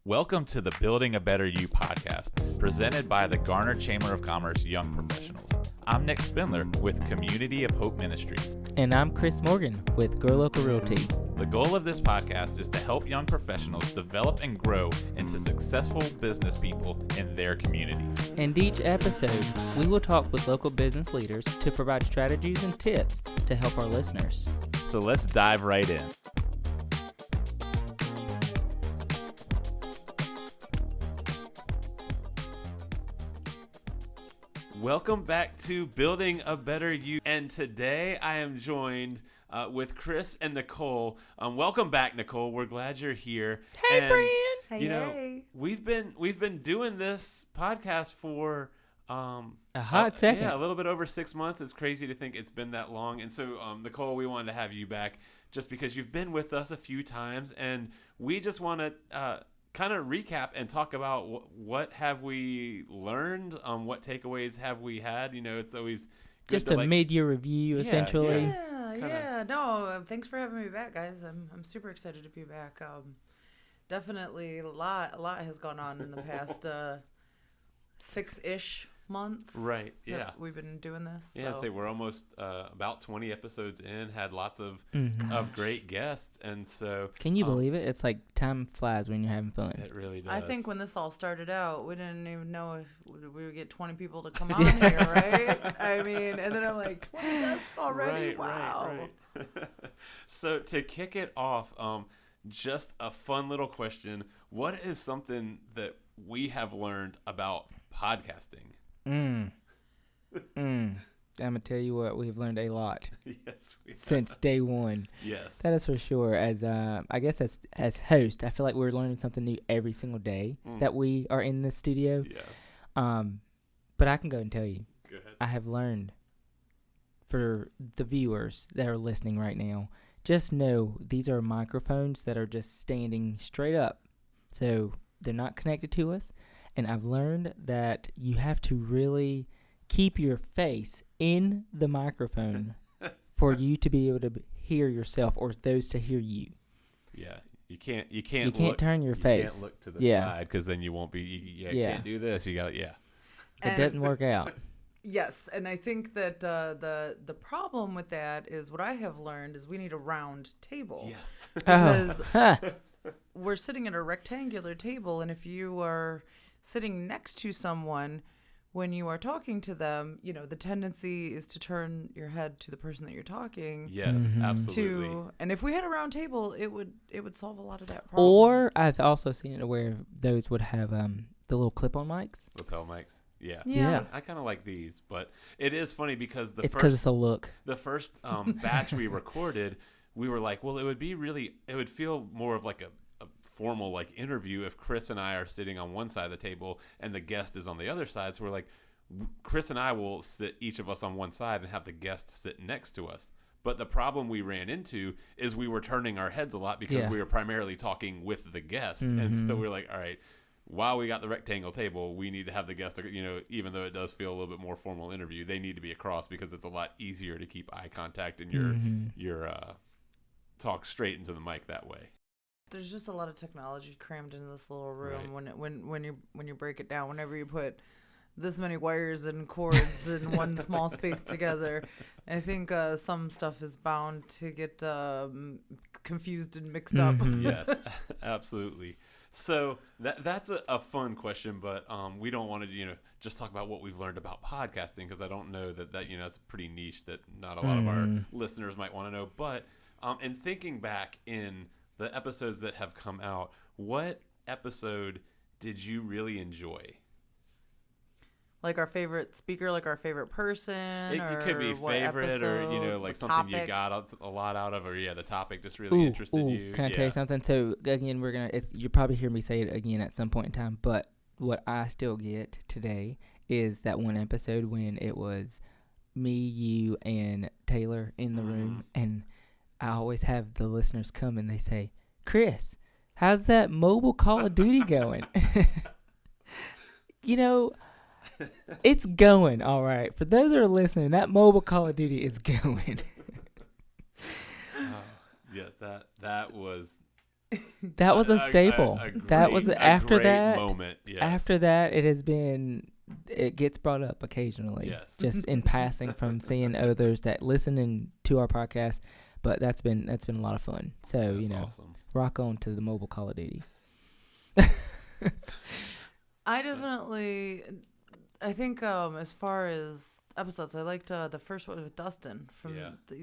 Welcome to the Building a Better You podcast, presented by the Garner Chamber of Commerce Young Professionals. I'm Nick Spindler with Community of Hope Ministries. And I'm Chris Morgan with Grow Local Realty. The goal of this podcast is to help young professionals develop and grow into successful business people in their communities. And each episode, we will talk with local business leaders to provide strategies and tips to help our listeners. So let's dive right in. Welcome back to Building a Better You. And today I am joined with Chris and Nicole. Welcome back, Nicole. We're glad you're here. Hey, and, friend. You know, we've been doing this podcast for a hot second. Yeah, a little bit over 6 months. It's crazy to think it's been that long. And so, Nicole, we wanted to have you back just because you've been with us a few times, and we just want to kind of recap and talk about what have we learned, what takeaways have we had. You know, it's always good just to a mid-year review, essentially. Yeah. No, thanks for having me back, guys. I'm super excited to be back. Definitely a lot has gone on in the past 6-ish months. Right. Yeah. We've been doing this. Yeah. So. So we're almost about 20 episodes in. Had lots of great guests, and so Can you believe it? It's like time flies when you're having fun. it really does. I think when this all started out, we didn't even know if we would get 20 people to come on here, right? I mean, and then I'm like, 20 guests already? Right, wow. Right. So to kick it off, just a fun little question. What is something that we have learned about podcasting? I'm gonna tell you what, we've learned a lot. Yes, we since have. day one. Yes, that is for sure. As I guess as host, I feel like we're learning something new every single day that we are in this studio. Yes. But I can go and tell you, Go ahead. I have learned, for the viewers that are listening right now, just know these are microphones that are just standing straight up, so they're not connected to us. And I've learned that you have to really keep your face in the microphone for you to be able to hear yourself, or those to hear you. Yeah, you can't turn your face. You can't look to the Yeah. side, because then you won't be. You Yeah. can't do this. You got It doesn't work out. Yes, and I think that the problem with that is what I have learned is we need a round table. Yes. Because Oh. we're sitting at a rectangular table, and if you are sitting next to someone, when you are talking to them, you know, the tendency is to turn your head to the person that you're talking Yes, absolutely. and if we had a round table, it would solve a lot of that problem. Or I've also seen it where those would have the little clip-on mics. Lapel mics. Yeah. Yeah. I kind of like these, but it is funny because It's because it's a look. the first batch we recorded, we were like, well, it would feel more of like a formal like interview if Chris and I are sitting on one side of the table and the guest is on the other side. So we're like, Chris and I will sit each of us on one side and have the guest sit next to us. But the problem we ran into is we were turning our heads a lot because we were primarily talking with the guest. And so we're like, all right, while we got the rectangle table, we need to have the guest, you know, even though it does feel a little bit more formal interview, they need to be across because it's a lot easier to keep eye contact and your talk straight into the mic that way. There's just a lot of technology crammed into this little room. Right. When you break it down, whenever you put this many wires and cords in one small space together, I think some stuff is bound to get confused and mixed up. Yes, absolutely. So that's a fun question, but we don't want to just talk about what we've learned about podcasting, because I don't know that that's pretty niche that not a lot of our listeners might want to know. But in thinking back in the episodes that have come out, what episode did you really enjoy? Like our favorite speaker, like our favorite person. It could be favorite, or like something topic. you got a lot out of, or the topic just really interested you. Can I tell you something? So again, you'll probably hear me say it again at some point in time. But what I still get today is that one episode when it was me, you, and Taylor in the room, and I always have the listeners come and they say, "Chris, how's that mobile Call of Duty going?" It's going all right. For those that are listening, that mobile Call of Duty is going. Yes, that was That was a staple. That was after great that. moment. Yes. After that, it gets brought up occasionally. Yes. Just in passing from seeing others that listen to our podcast. But that's been a lot of fun. So, That's awesome. rock on to the mobile Call of Duty. I think as far as episodes, I liked the first one with Dustin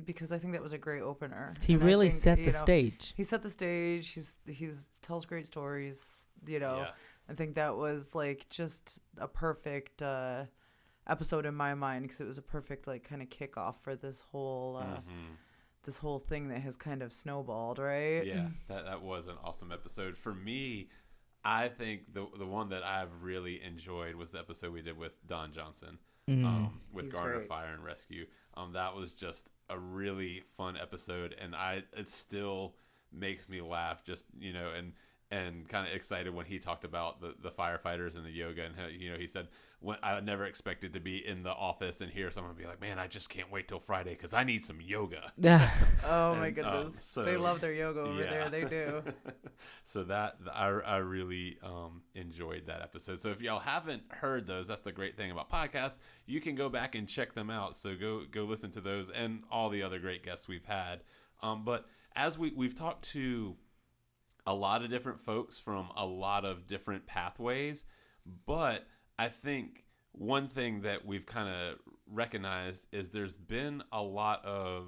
because I think that was a great opener. He And I really think, set the stage. He set the stage. He's tells great stories. I think that was like just a perfect episode in my mind because it was a perfect like kind of kickoff for this whole this whole thing that has kind of snowballed, right? Yeah, that was an awesome episode. For me, I think the one that I've really enjoyed was the episode we did with Don Johnson with He's Garner great. Fire and Rescue. That was just a really fun episode, and it still makes me laugh just, and kind of excited when he talked about the firefighters and the yoga, and how, he said, when I never expected to be in the office and hear someone be like, man, I just can't wait till Friday because I need some yoga. Oh my goodness. So, they love their yoga over there. They do. So that I really enjoyed that episode. So if y'all haven't heard those, that's the great thing about podcasts. You can go back and check them out. So go listen to those and all the other great guests we've had. But as we've talked to a lot of different folks from a lot of different pathways, but I think one thing that we've kind of recognized is there's been a lot of,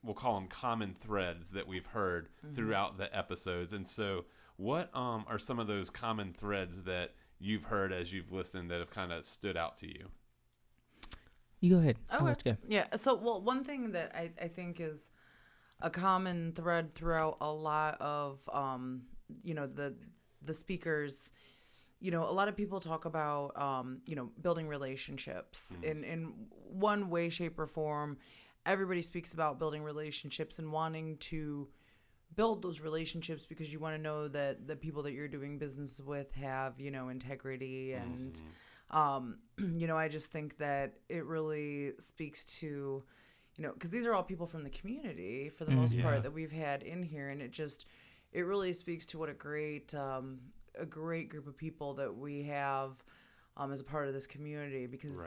we'll call them common threads that we've heard throughout the episodes. And so what are some of those common threads that you've heard as you've listened that have kind of stood out to you? You go ahead. Okay. I'll let you go. Yeah. So, one thing that I think is a common thread throughout a lot of, the speakers, a lot of people talk about, building relationships in one way, shape, or form. Everybody speaks about building relationships and wanting to build those relationships because you want to know that the people that you're doing business with have, integrity. And, I just think that it really speaks to, because these are all people from the community for the most part that we've had in here. And it really speaks to what a great group of people that we have as a part of this community, because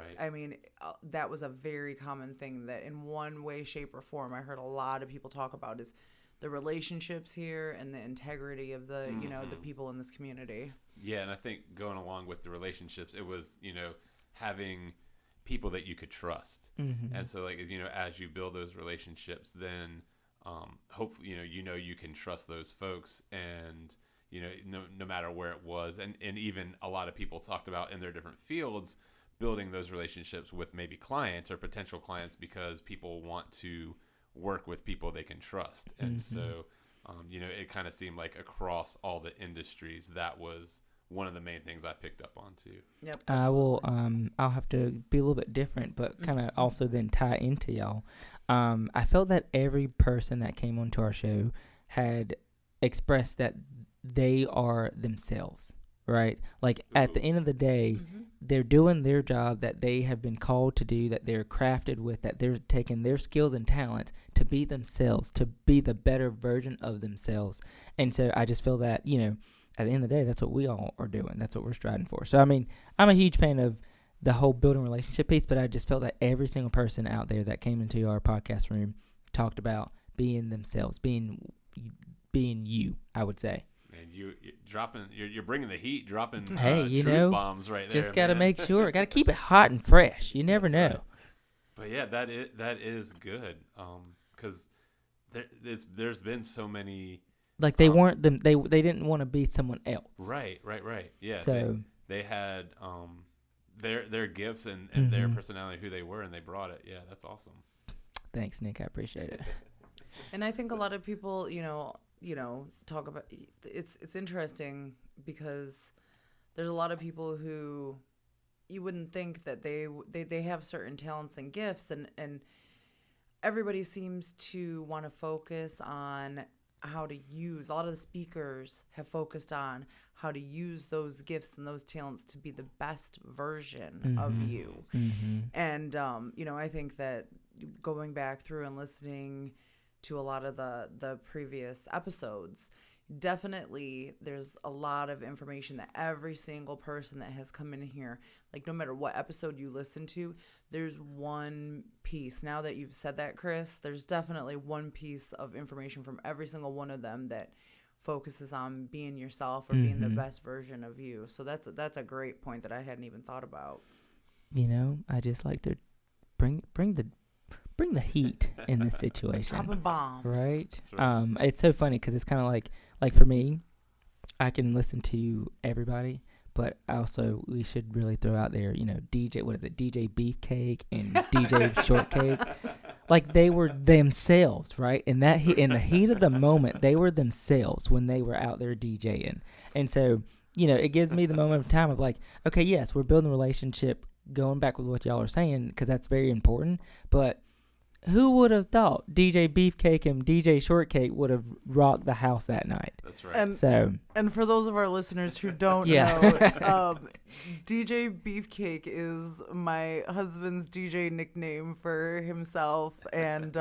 that was a very common thing that in one way, shape, or form I heard a lot of people talk about is the relationships here and the integrity of the the people in this community. Yeah, and I think going along with the relationships, it was having people that you could trust, and so as you build those relationships, then hopefully you can trust those folks, and no matter where it was, and even a lot of people talked about in their different fields building those relationships with maybe clients or potential clients because people want to work with people they can trust. And so it kind of seemed like across all the industries that was one of the main things I picked up on too. Yep. I'll have to be a little bit different, but kind of also then tie into y'all. I felt that every person that came onto our show had expressed that they are themselves, right? Like at the end of the day, they're doing their job that they have been called to do, that they're crafted with, that they're taking their skills and talents to be themselves, to be the better version of themselves. And so I just feel that, at the end of the day, that's what we all are doing. That's what we're striving for. So, I mean, I'm a huge fan of the whole building relationship piece, but I just felt that every single person out there that came into our podcast room talked about being themselves, being you, I would say. And you're bringing the heat, dropping hey, truth bombs right there. Just got to make sure, got to keep it hot and fresh. You never know. Right. But yeah, that is good. Because there's been so many. Like they weren't them. They didn't want to be someone else. Right. Yeah. So they had their gifts and their personality, who they were, and they brought it. Yeah, that's awesome. Thanks, Nick. I appreciate it. And I think a lot of people, talk about it's interesting because there's a lot of people who you wouldn't think that they have certain talents and gifts, and everybody seems to want to focus on how to use. A lot of the speakers have focused on how to use those gifts and those talents to be the best version of you. And I think that going back through and listening to a lot of the previous episodes, definitely there's a lot of information that every single person that has come in here, like no matter what episode you listen to, there's one piece. Now that you've said that, Chris, there's definitely one piece of information from every single one of them that focuses on being yourself or being the best version of you. So that's a great point that I hadn't even thought about. I just like to bring the heat in this situation. Dropping bombs. Right? Right. It's so funny because it's kind of like for me, I can listen to everybody, but also we should really throw out there, DJ, what is it, DJ Beefcake and DJ Shortcake. Like they were themselves, right? In the heat of the moment, they were themselves when they were out there DJing. And so, it gives me the moment of time of like, okay, yes, we're building a relationship, going back with what y'all are saying, because that's very important. But who would have thought DJ Beefcake and DJ Shortcake would have rocked the house that night? That's right. And for those of our listeners who don't know, DJ Beefcake is my husband's DJ nickname for himself, and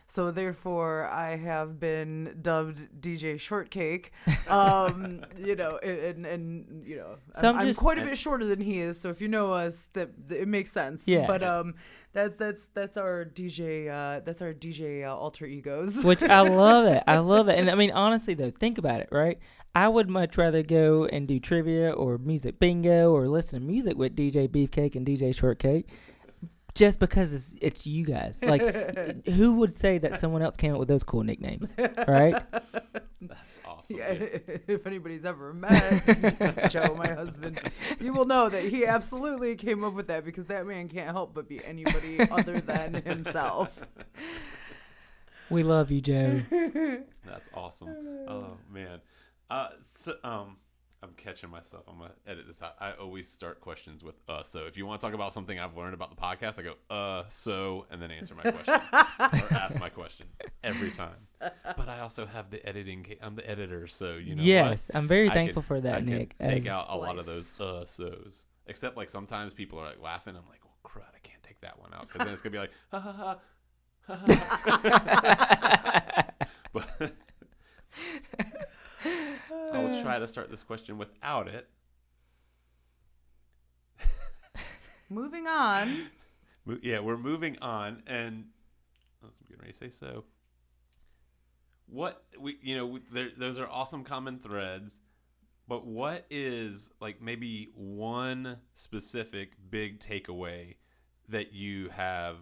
so therefore I have been dubbed DJ Shortcake. I'm quite a bit shorter than he is, so if you know us, that it makes sense. Yeah. But that's our DJ alter egos. Which I love it. And I mean, honestly though, think about it, right? I would much rather go and do trivia or music bingo or listen to music with DJ Beefcake and DJ Shortcake just because it's you guys. Like, who would say that someone else came up with those cool nicknames, right? That's awesome. Yeah, if anybody's ever met Joe, my husband, you will know that he absolutely came up with that because that man can't help but be anybody other than himself. We love you, Joe. That's awesome. Oh man. I'm catching myself. I'm gonna edit this out. I always start questions with so. If you want to talk about something I've learned about the podcast, I go so, and then answer my question or ask my question every time. But I also have the editing. I'm the editor, so Yes, what? I'm very thankful for that, I Nick. can take out a lot of those so's. Except like sometimes people are like laughing. I'm like, well, crud, I can't take that one out because then it's gonna be like ha ha ha. But I will try to start this question without it. Moving on. Yeah, we're moving on, and I was getting ready to say so. What those are awesome common threads, but what is like maybe one specific big takeaway that you have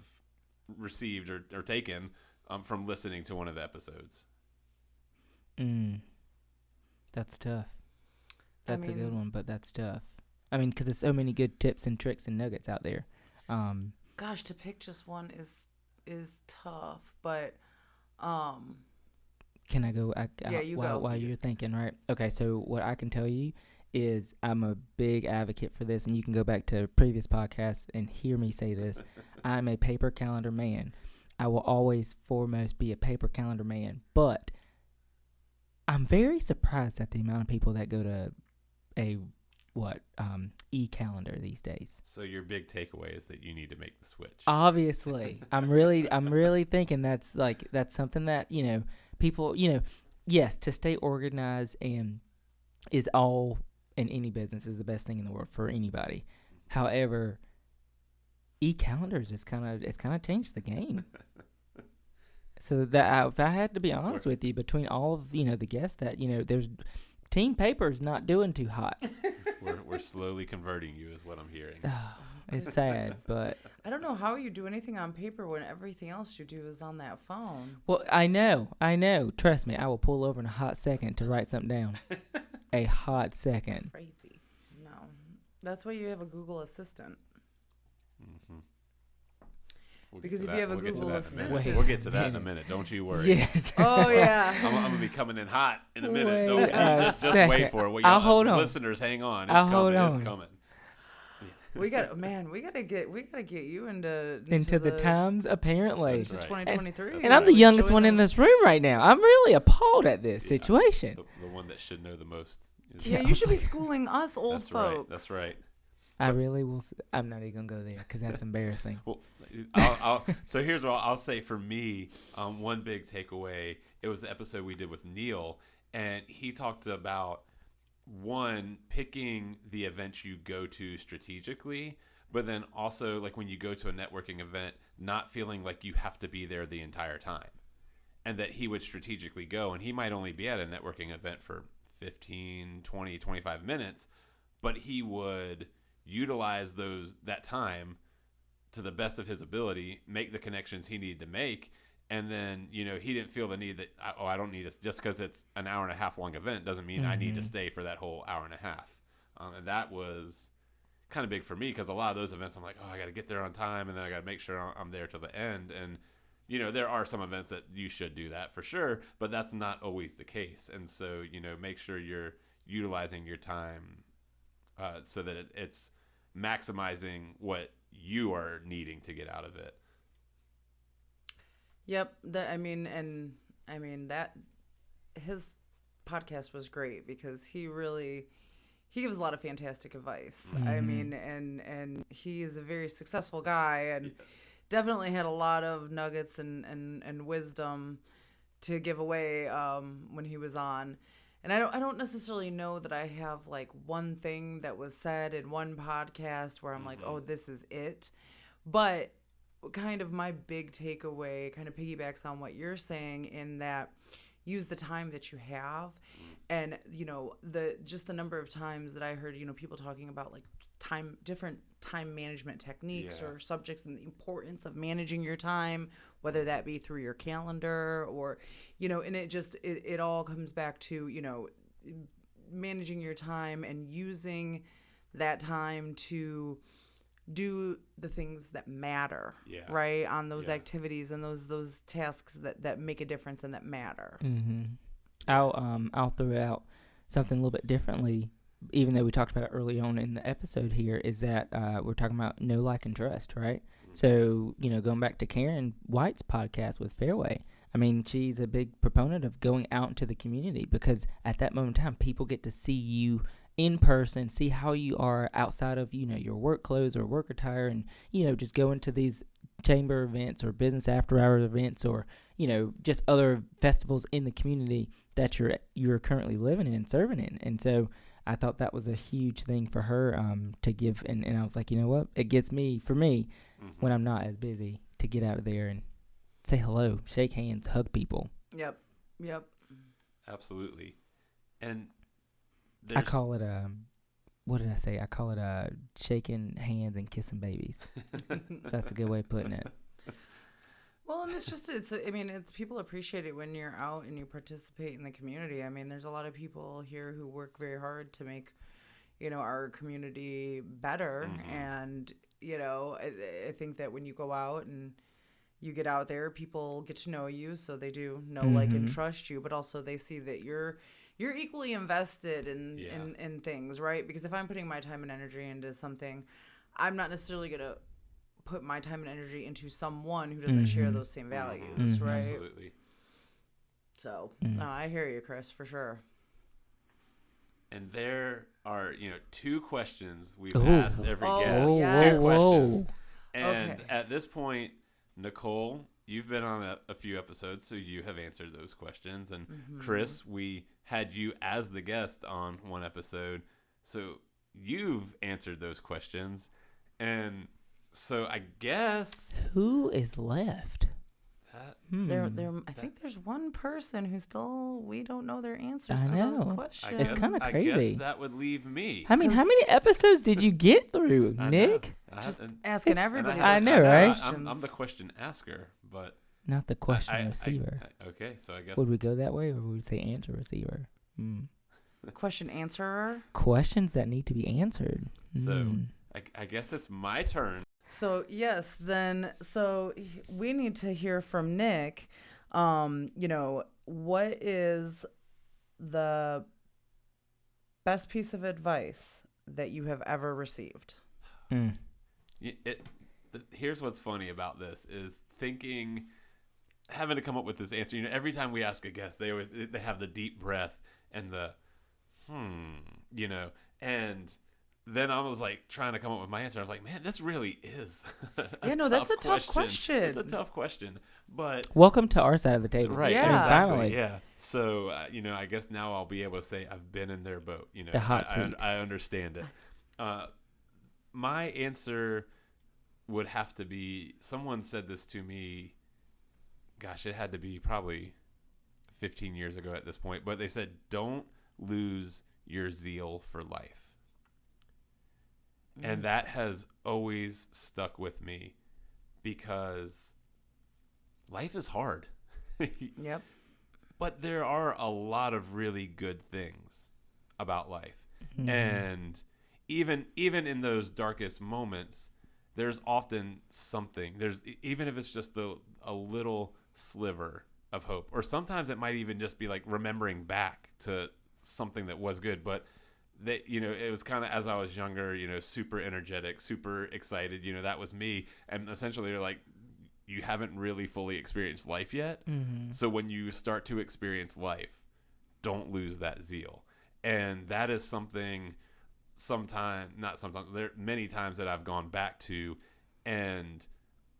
received or taken from listening to one of the episodes? That's tough. A good one, but that's tough. I mean, because there's so many good tips and tricks and nuggets out there. Gosh, to pick just one is tough, but can I go? Yeah, you go. While you're thinking, right? Okay, so what I can tell you is I'm a big advocate for this, and you can go back to previous podcasts and hear me say this. I'm a paper calendar man. I will always foremost be a paper calendar man, but I'm very surprised at the amount of people that go to a e-calendar these days. So your big takeaway is that you need to make the switch. Obviously, I'm really thinking that's something that people yes, to stay organized and is all in any business is the best thing in the world for anybody. However, e-calendars it's kind of changed the game. So that if I had to be honest with you, between all of the guests that there's team paper's not doing too hot. We're slowly converting you, is what I'm hearing. It's sad, but I don't know how you do anything on paper when everything else you do is on that phone. Well, I know. Trust me, I will pull over in a hot second to write something down. A hot second. Crazy. No, that's why you have a Google Assistant. Mm-hmm. Because if you have a Google Assistant, we'll get to that in a minute. Don't you worry. Yes. Oh yeah. I'm gonna be coming in hot in a minute. Wait Just wait for it. I'll hold on. Listeners, hang on. It's coming. We gotta get you into the times apparently. Into 2023. And I'm the youngest one in this room right now. I'm really appalled at this situation. The one that should know the most. Yeah, you should be schooling us old folks. That's right. I really will. I'm not even gonna go there because that's embarrassing. Well, so here's what I'll say for me. One big takeaway. It was the episode we did with Neil, And he talked about, one, picking the events you go to strategically, but then also like when you go to a networking event, not feeling like you have to be there the entire time. And that he would strategically go, and he might only be at a networking event for 15, 20, 25 minutes, but he would utilize that time to the best of his ability, make the connections he needed to make. And then, he didn't feel the need that, I don't need to, just because it's an hour and a half long event doesn't mean I need to stay for that whole hour and a half. And that was kind of big for me, because a lot of those events I'm like, I got to get there on time, and then I got to make sure I'm there till the end. And there are some events that you should do that for sure, but that's not always the case. And so, make sure you're utilizing your time so that it's maximizing what you are needing to get out of it. Yep. That his podcast was great because he gives a lot of fantastic advice. I mean, and he is a very successful guy, and definitely had a lot of nuggets and wisdom to give away when he was on. And I don't necessarily know that I have like one thing that was said in one podcast where I'm like, oh, this is it. But kind of my big takeaway kind of piggybacks on what you're saying, in that use the time that you have. And the number of times that I heard people talking about like different time management techniques or subjects, and the importance of managing your time, whether that be through your calendar or and it all comes back to managing your time and using that time to do the things that matter, right, on those activities and those tasks that make a difference and that matter. I'll throw out something a little bit differently, even though we talked about it early on in the episode here, is that we're talking about know, like, and trust, right? So, going back to Karen White's podcast with Fairway, I mean, she's a big proponent of going out into the community, because at that moment in time, people get to see you in person, see how you are outside of, your work clothes or work attire, and, just go into these chamber events or business after hours events, or, just other festivals in the community that you're currently living in and serving in. And so I thought that was a huge thing for her to give. And I was like, you know what? It gets me, when I'm not as busy, to get out of there and say hello, shake hands, hug people. Yep. Absolutely. And I call it, what did I say? I call it shaking hands and kissing babies. That's a good way of putting it. Well, and it's people appreciate it when you're out and you participate in the community. I mean, there's a lot of people here who work very hard to make, our community better. And, I think that when you go out and you get out there, people get to know you. So they do know, like, and trust you, but also they see that you're equally invested in things, right? Because if I'm putting my time and energy into something, I'm not necessarily going to put my time and energy into someone who doesn't share those same values, right? Absolutely. So, I hear you, Chris, for sure. And there are, 2 questions we've asked every guest. Yes. 2 questions. And Okay. at this point, Nicole, you've been on a few episodes, so you have answered those questions. And Chris, we had you as the guest on one episode, so you've answered those questions. And so I guess who is left? I think there's one person who still, we don't know their answers to those questions. It's kind of crazy. I guess that would leave me. I mean, how many episodes did you get through, Nick? Just asking everybody. I know, right? I'm the question asker, but not the question receiver. Okay, so I guess. Would we go that way, or would we say answer receiver? Question answerer? Questions that need to be answered. So I guess it's my turn. So, yes, then, we need to hear from Nick. What is the best piece of advice that you have ever received? Here's what's funny about this is having to come up with this answer. Every time we ask a guest, they have the deep breath and the, and then I was like trying to come up with my answer. I was like, man, this really is That's a tough question. It's a tough question, but Welcome to our side of the table. right, Yeah. exactly, Finally. yeah. So I guess now I'll be able to say I've been in their boat. The hot seat. I understand it. My answer would have to be. Someone said this to me. Gosh, it had to be probably 15 years ago at this point. But they said, "Don't lose your zeal for life." And that has always stuck with me because life is hard. Yep. But there are a lot of really good things about life. Mhm. And even in those darkest moments, there's often something. Even if it's just a little sliver of hope. Or sometimes it might even just be like remembering back to something that was good, but that it was kind of, as I was younger, super energetic, super excited, that was me. And essentially they're like, you haven't really fully experienced life yet. Mhm. So when you start to experience life, don't lose that zeal. And that is something there are many times that I've gone back to, and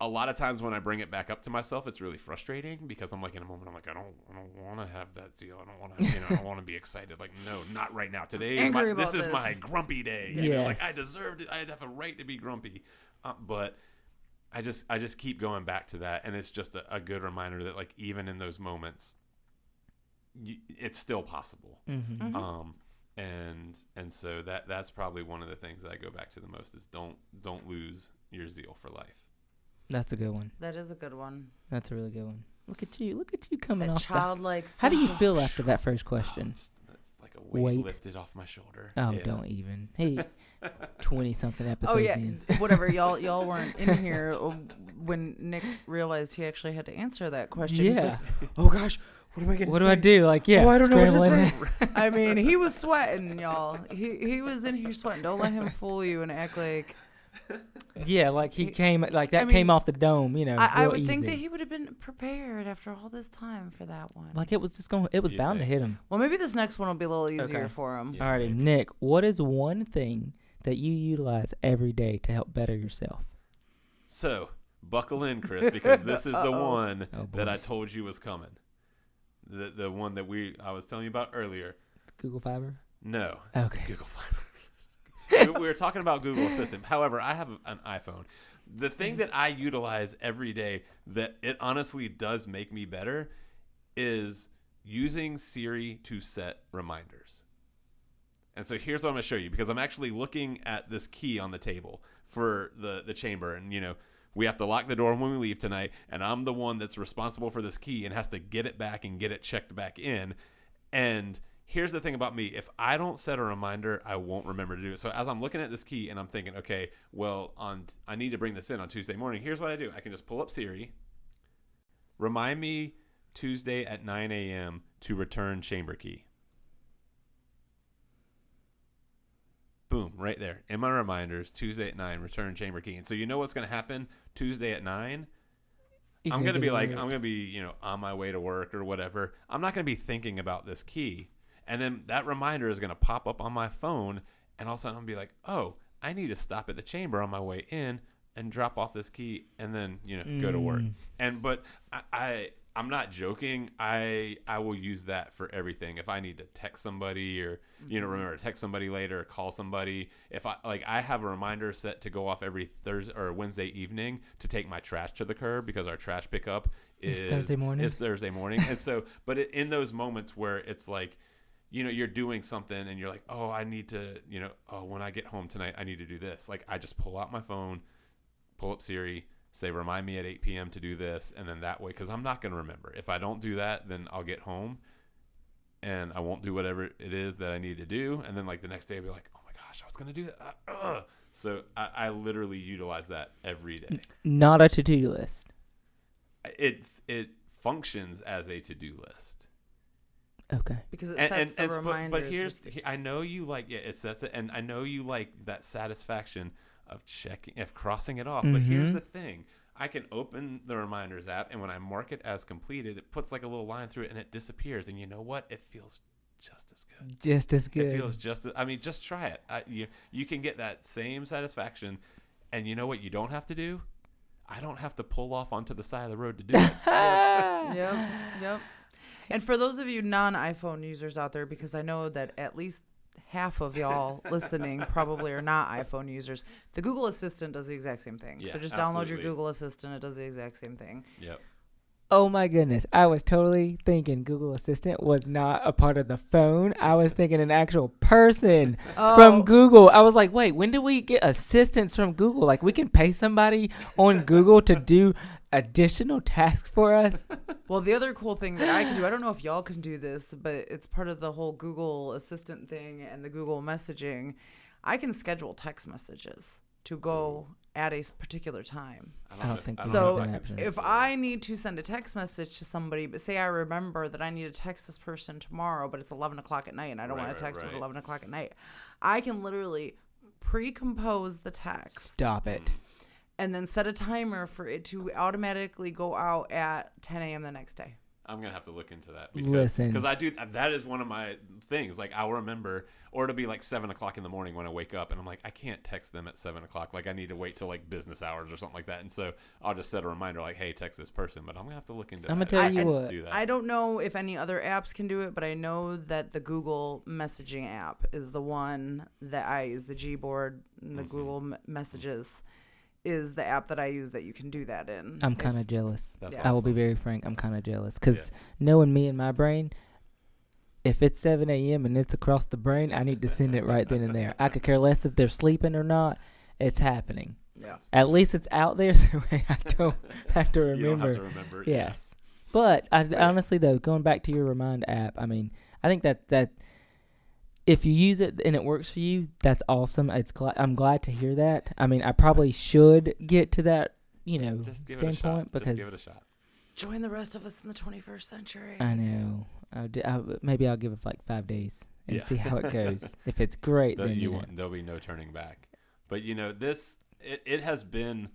a lot of times when I bring it back up to myself, it's really frustrating because I'm like, in a moment, I'm like, I don't want to have that zeal. I don't want to, I don't want to be excited. Like, no, not right now. Today this is my grumpy day. Yes. Like I deserved it. I have a right to be grumpy. But I just keep going back to that. And it's just a good reminder that like, even in those moments, it's still possible. Mhm. And so that's probably one of the things that I go back to the most is don't lose your zeal for life. That's a good one. That is a good one. That's a really good one. Look at you coming That off. childlike. How do you sense of- feel after that first question? It's like a weight Weight. lifted off my shoulder. Oh, Yeah. don't even. Hey, 20-something episodes Oh yeah, in. whatever. Y'all weren't in here when Nick realized he actually had to answer that question. He's Yeah. like, oh gosh, what am I gonna What say? do I do? Like, yeah, Oh, I don't know what to scrambling. say. I mean, he was sweating, y'all. He was in here sweating. Don't let him fool you and act like. Yeah, like he came, like that I mean, came off the dome, I real would think easy. that he would have been prepared after all this time for that one. Like it was You bound to think. hit him. Well, maybe this next one will be a little easier Okay. for him. Yeah, Alrighty, maybe. Nick, what is one thing that you utilize every day to help better yourself? So buckle in, Chris, because this is the Uh-oh. one Oh, that boy. I told you was coming. The one that I was telling you about earlier. Google Fiber? No. Okay. Google Fiber. we were talking about Google Assistant. However, I have an iPhone. The thing that I utilize every day that it honestly does make me better is using Siri to set reminders. And so here's what I'm going to show you, because I'm actually looking at this key on the table for the chamber. And, we have to lock the door when we leave tonight. And I'm the one that's responsible for this key and has to get it back and get it checked back in. And here's the thing about me. If I don't set a reminder, I won't remember to do it. So as I'm looking at this key and I'm thinking, okay, well, I need to bring this in on Tuesday morning. Here's what I do. I can just pull up Siri. Remind me Tuesday at 9 a.m. to return chamber key. Boom, right there. In my reminders, Tuesday at 9, return chamber key. And so you know what's going to happen Tuesday at 9? I'm going to be like, I'm going to be, on my way to work or whatever. I'm not going to be thinking about this key. And then that reminder is going to pop up on my phone. And all of a sudden I'm going to be like, oh, I need to stop at the chamber on my way in and drop off this key and then, go to work. But I'm not joking. I will use that for everything. If I need to text somebody or, remember to text somebody later or call somebody. If I have a reminder set to go off every Thursday or Wednesday evening to take my trash to the curb because our trash pickup is Thursday morning. It's Thursday morning. And so, but in those moments where it's like, you're doing something and you're like, oh, I need to, when I get home tonight, I need to do this. Like I just pull out my phone, pull up Siri, say, remind me at 8 p.m. to do this. And then that way, because I'm not going to remember. If I don't do that, then I'll get home and I won't do whatever it is that I need to do. And then like the next day I'll be like, oh my gosh, I was going to do that. So I literally utilize that every day. Not a to-do list. It functions as a to-do list. Okay. Because it sets the reminders. But here's, I know you like, it sets it. And I know you like that satisfaction of crossing it off. But here's the thing. I can open the reminders app, and when I mark it as completed, it puts like a little line through it and it disappears. And you know what? It feels just as good. Just as good. It feels just. I mean, just try it. You can get that same satisfaction, and you know what? You don't have to do. I don't have to pull off onto the side of the road to do it. Yep. And for those of you non-iPhone users out there, because I know that at least half of y'all listening probably are not iPhone users, the Google Assistant does the exact same thing. Yeah, so just absolutely. download your Google Assistant. It does the exact same thing. Yep. Oh my goodness. I was totally thinking Google Assistant was not a part of the phone. I was thinking an actual person from Google. I was like, wait, when do we get assistance from Google? Like, we can pay somebody on Google to do additional tasks for us? Well, the other cool thing that I can do, I don't know if y'all can do this, but it's part of the whole Google Assistant thing and the Google messaging. I can schedule text messages to go at a particular time. I don't think so. so. If I need to send a text message to somebody, but say I remember that I need to text this person tomorrow, but it's 11 o'clock at night and I don't want to text them at 11 o'clock at night, I can literally pre-compose the text. Stop it. And then set a timer for it to automatically go out at 10 a.m. the next day. I'm going to have to look into that. Because I do, that is one of my things. Like, I'll remember, or it'll be like 7 o'clock in the morning when I wake up, and I'm like, I can't text them at 7 o'clock. Like, I need to wait till like business hours or something like that. And so I'll just set a reminder like, hey, text this person. But I'm going to have to look into that. I'm going to tell you what. Do that. I don't know if any other apps can do it, but I know that the Google messaging app is the one that I use, the Gboard and the Google Messages. Is the app that I use that you can do that in. I'm kind of jealous. That's I will be very frank. I'm kind of jealous because knowing me and my brain, if it's 7 a.m. and it's across the brain, I need to send it right then and there. I could care less if they're sleeping or not. It's happening. Yeah. At least it's out there so I don't have to remember. You don't have to remember it. Yes. But honestly, though, going back to your Remind app, I mean, I think that if you use it and it works for you, that's awesome. I'm glad to hear that. I mean, I probably should get to that, standpoint because just give it a shot. Join the rest of us in the 21st century. I know. Maybe I'll give it like 5 days and see how it goes. If it's great, then there'll be no turning back. But it has been.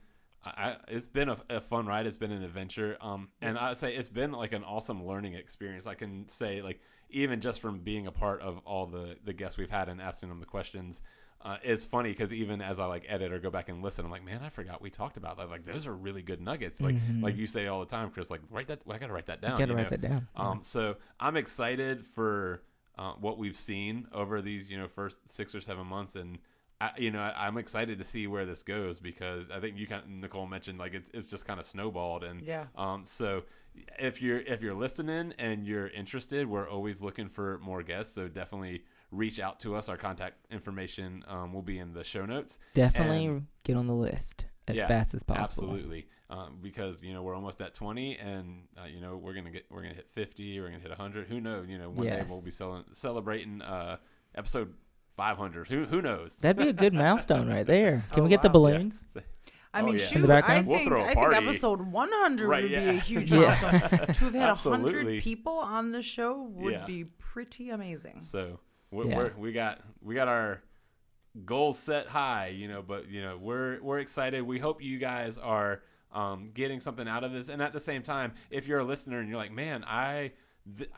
It's been a fun ride. It's been an adventure. And I say it's been like an awesome learning experience. I can say like even just from being a part of all the guests we've had and asking them the questions, it's funny because even as I like edit or go back and listen, I'm like, man, I forgot we talked about that. Like those are really good nuggets. Like like you say all the time, Chris. Like I gotta write that down. Write that down. So I'm excited for what we've seen over these first 6 or 7 months and. I'm excited to see where this goes because I think Nicole mentioned like it's just kind of snowballed and so if you're listening and you're interested, we're always looking for more guests. So definitely reach out to us. Our contact information will be in the show notes. Definitely get on the list as fast as possible. Absolutely, because we're almost at 20 and we're gonna hit 50. We're gonna hit 100. Who knows? One day we'll be celebrating episode 500. Who knows? That'd be a good milestone right there. Can we get the balloons? Yeah. I mean, In the background? I think episode 100 would be a huge milestone. To have had 100 people on the show would be pretty amazing. So we got our goals set high, but we're excited. We hope you guys are getting something out of this. And at the same time, if you're a listener and you're like, man, I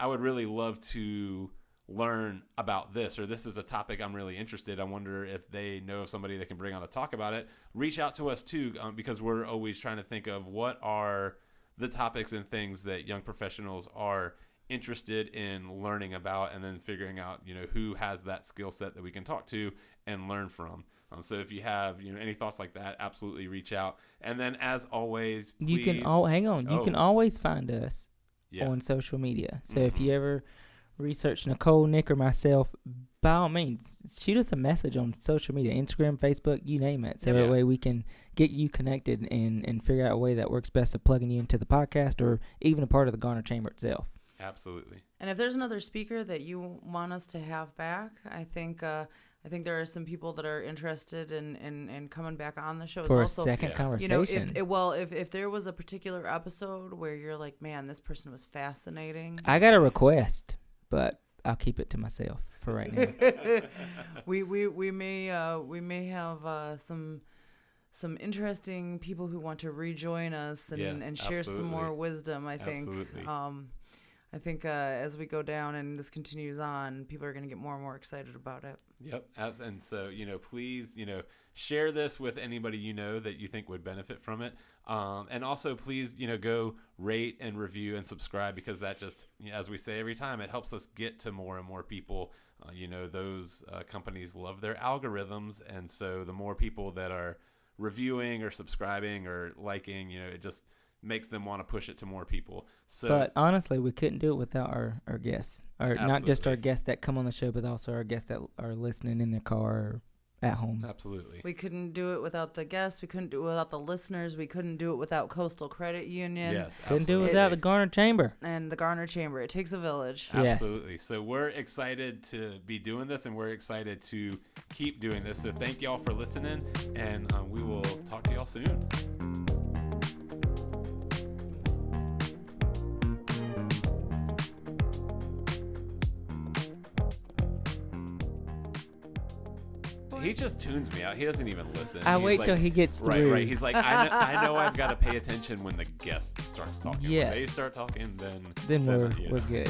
would really love to learn about this, or this is a topic I'm really interested. I wonder if they know of somebody that can bring on to talk about it. Reach out to us too, because we're always trying to think of what are the topics and things that young professionals are interested in learning about, and then figuring out who has that skill set that we can talk to and learn from. So if you have any thoughts like that, absolutely reach out. And then as always, please, you can you can always find us on social media. So if you ever research Nicole, Nick, or myself, by all means, shoot us a message on social media, Instagram, Facebook, you name it. So that way we can get you connected and figure out a way that works best of plugging you into the podcast or even a part of the Garner Chamber itself. Absolutely. And if there's another speaker that you want us to have back, I think there are some people that are interested in coming back on the show for as well. a second conversation. If there was a particular episode where you're like, man, this person was fascinating. I got a request, but I'll keep it to myself for right now. we may have some interesting people who want to rejoin us and share some more wisdom. I think. Absolutely. I think as we go down and this continues on, people are going to get more and more excited about it. Yep. And so, please, share this with anybody that you think would benefit from it. And also, please, go rate and review and subscribe, because that just, as we say every time, it helps us get to more and more people. Those companies love their algorithms. And so the more people that are reviewing or subscribing or liking, it just makes them want to push it to more people. So, but honestly, we couldn't do it without our guests. Not just our Absolutely. guests that come on the show, but also our guests that are listening in their car or at home. Absolutely. We couldn't do it without the guests. We couldn't do it without the listeners. We couldn't do it without Coastal Credit Union. Yes. Couldn't do it absolutely. without the Garner Chamber. And the Garner Chamber. It takes a village. Yes. Absolutely. So we're excited to be doing this, and we're excited to keep doing this. So thank y'all for listening, and we will talk to y'all soon. He just tunes me out. He doesn't even listen. I He's wait like, till he gets through. Right. He's like, I know I've got to pay attention when the guest starts talking. Yes. When they start talking, then Then then, we're good.